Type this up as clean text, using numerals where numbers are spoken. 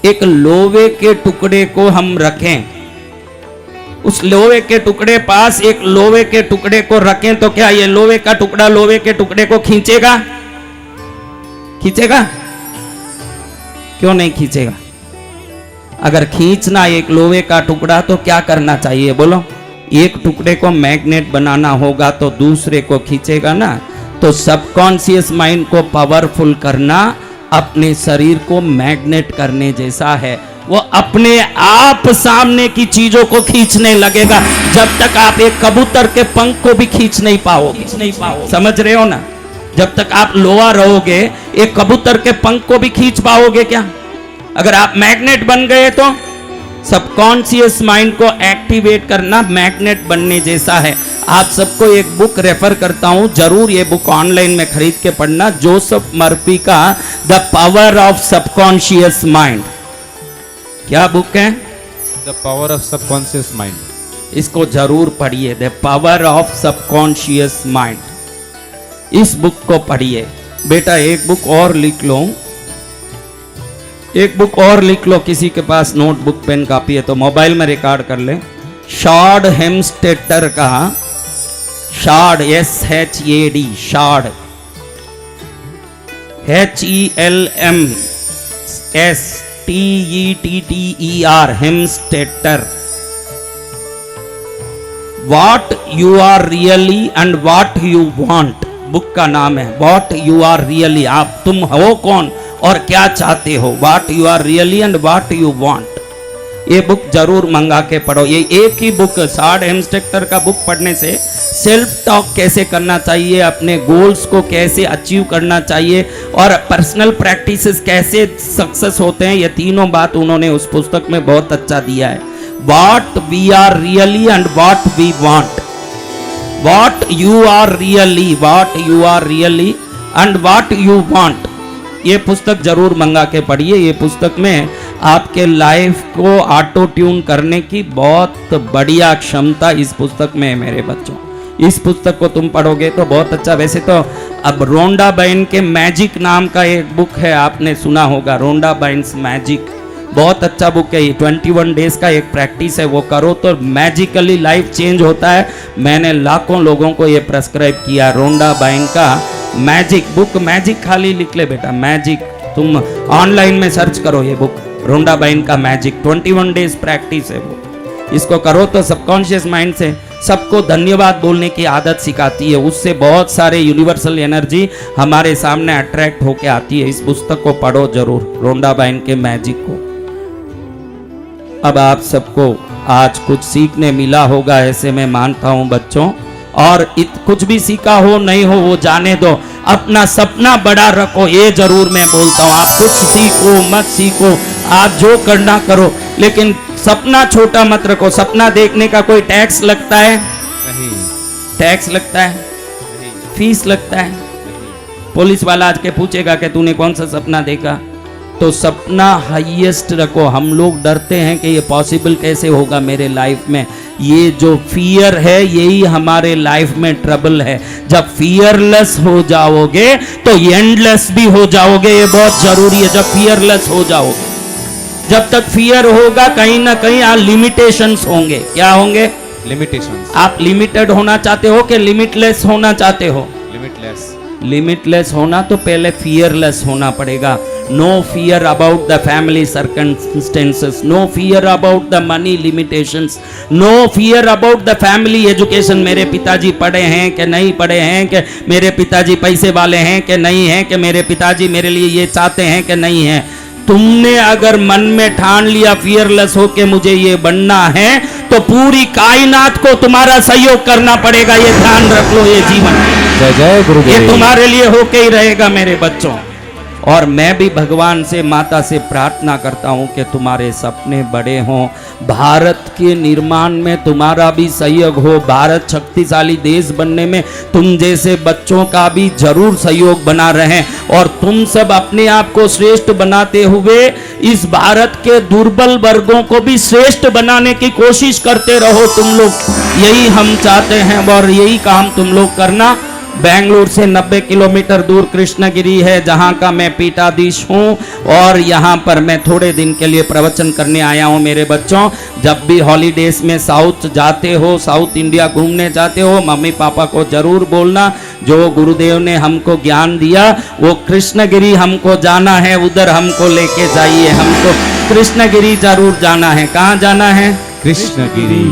एक लोहे के टुकड़े को हम रखें, उस लोहे के टुकड़े पास एक लोहे के टुकड़े को रखें, तो क्या ये लोहे का टुकड़ा लोहे के टुकड़े को खींचेगा? खींचेगा? क्यों नहीं खींचेगा? अगर खींचना एक लोहे का टुकड़ा तो क्या करना चाहिए बोलो? एक टुकड़े को मैग्नेट बनाना होगा तो दूसरे को खींचेगा ना। तो सबकॉन्शियस माइंड को पावरफुल करना अपने शरीर को मैग्नेट करने जैसा है। वो अपने आप सामने की चीजों को खींचने लगेगा। जब तक आप एक कबूतर के पंख को भी खींच नहीं पाओगे, समझ रहे हो ना? जब तक आप लोहा रहोगे, एक कबूतर के पंख को भी खींच पाओगे क्या? अगर आप मैग्नेट बन गए तो सबकॉन्शियस माइंड को एक्टिवेट करना मैग्नेट बनने जैसा है। आप सबको एक बुक रेफर करता हूं, जरूर ये बुक ऑनलाइन में खरीद के पढ़ना, जोसेफ मर्फी का the power of subconscious mind. क्या बुक है? The power of subconscious mind. इसको जरूर पढ़िए, the power of subconscious mind. इस बुक को पढ़िए। बेटा एक बुक और लिख लो, एक बुक और लिख लो। किसी के पास नोटबुक पेन कॉपी है तो मोबाइल में रिकॉर्ड कर ले। शॉर्ड हेम्स्टेटर का, shard SHAD, shard HELMSTETTER, हेम्स्टेटर। What you are really and what you want, book का नाम है। व्हाट यू आर रियली, आप तुम हो कौन और क्या चाहते हो। What you are really and what you want. ये बुक जरूर मंगा के पढ़ो। ये एक ही बुक, शॉर्ड हेम्स्टेटर का बुक पढ़ने से सेल्फ टॉक कैसे करना चाहिए, अपने गोल्स को कैसे अचीव करना चाहिए और पर्सनल प्रैक्टिसेस कैसे सक्सेस होते हैं, ये तीनों बात उन्होंने उस पुस्तक में बहुत अच्छा दिया है। What we are really and what we want. What you are really, what you are really and what you want. ये पुस्तक जरूर मंगा के पढ़िए। ये पुस्तक में आपके लाइफ को ऑटो ट्यून करने की बहुत बढ़िया क्षमता इस पुस्तक में है मेरे बच्चों। इस पुस्तक को तुम पढ़ोगे तो बहुत अच्छा। वैसे तो अब रोंडा बाइन के मैजिक नाम का एक बुक है, आपने सुना होगा, रोंडा बाइन्स मैजिक। बहुत अच्छा बुक है। 21 डेज का एक प्रैक्टिस है, वो करो तो मैजिकली लाइफ चेंज होता है। मैंने लाखों लोगों को ये प्रेस्क्राइब किया। रोंडा बाइन का मैजिक बुक, मैजिक खाली लिख ले बेटा, मैजिक। तुम ऑनलाइन में सर्च करो ये बुक, रोंडा बाइन का मैजिक। 21 डेज प्रैक्टिस है वो। इसको करो तो सबकॉन्शियस माइंड से सबको धन्यवाद बोलने की आदत सिखाती है। उससे बहुत सारे यूनिवर्सल एनर्जी हमारे सामने अट्रैक्ट होके आती है। इस पुस्तक को पढ़ो जरूर, रोंडा बाइन के मैजिक को। अब आप सबको आज कुछ सीखने मिला होगा, ऐसे मैं मानता हूं बच्चों। और कुछ भी सीखा हो नहीं हो वो जाने दो, अपना सपना बड़ा रखो, ये जरूर मैं बोलता हूँ। आप कुछ सीखो मत सीखो, आप जो करना करो, लेकिन सपना छोटा मत रखो। सपना देखने का कोई टैक्स लगता है? नहीं। टैक्स लगता है? नहीं। फीस लगता है? नहीं। पुलिस वाला आज के पूछेगा कि तूने कौन सा सपना देखा? तो सपना हाईएस्ट रखो। हम लोग डरते हैं कि ये पॉसिबल कैसे होगा मेरे लाइफ में। ये जो फियर है यही हमारे लाइफ में ट्रबल है। जब फियरलेस हो जाओगे तो एंडलेस भी हो जाओगे, ये बहुत जरूरी है। जब फियरलेस हो जाओगे, जब तक फियर होगा कहीं ना कहीं लिमिटेशंस होंगे। क्या होंगे? लिमिटेशंस। आप लिमिटेड होना चाहते हो कि लिमिटलेस होना चाहते हो? लिमिटलेस। लिमिटलेस होना तो पहले फियरलेस होना पड़ेगा। No fear about the family circumstances, no fear about the money limitations, no fear about the family education. मेरे पिताजी पढ़े हैं कि नहीं पढ़े हैं, कि मेरे पिताजी पैसे वाले हैं कि नहीं हैं, कि मेरे पिताजी मेरे लिए ये चाहते हैं कि नहीं है। तुमने अगर मन में ठान लिया फियरलेस होके मुझे ये बनना है, तो पूरी कायनात को तुम्हारा सहयोग करना पड़ेगा। ये ध्यान रख लो। ये जीवन जय जय गुरुदेव, ये तुम्हारे लिए होके ही रहेगा मेरे बच्चों। और मैं भी भगवान से, माता से प्रार्थना करता हूं कि तुम्हारे सपने बड़े हों, भारत के निर्माण में तुम्हारा भी सहयोग हो, भारत शक्तिशाली देश बनने में तुम जैसे बच्चों का भी जरूर सहयोग बना रहे, और तुम सब अपने आप को श्रेष्ठ बनाते हुए इस भारत के दुर्बल वर्गों को भी श्रेष्ठ बनाने की कोशिश करते रहो तुम लोग। यही हम चाहते हैं और यही काम तुम लोग करना। बेंगलुरु से 90 किलोमीटर दूर कृष्णगिरी है, जहाँ का मैं पीठाधीश हूँ और यहाँ पर मैं थोड़े दिन के लिए प्रवचन करने आया हूँ। मेरे बच्चों, जब भी हॉलीडेज में साउथ जाते हो, साउथ इंडिया घूमने जाते हो, मम्मी पापा को जरूर बोलना जो गुरुदेव ने हमको ज्ञान दिया वो कृष्णगिरी हमको जाना है, उधर हमको लेके जाइए। हमको कृष्णगिरी जरूर जाना है। कहाँ जाना है? कृष्णगिरी।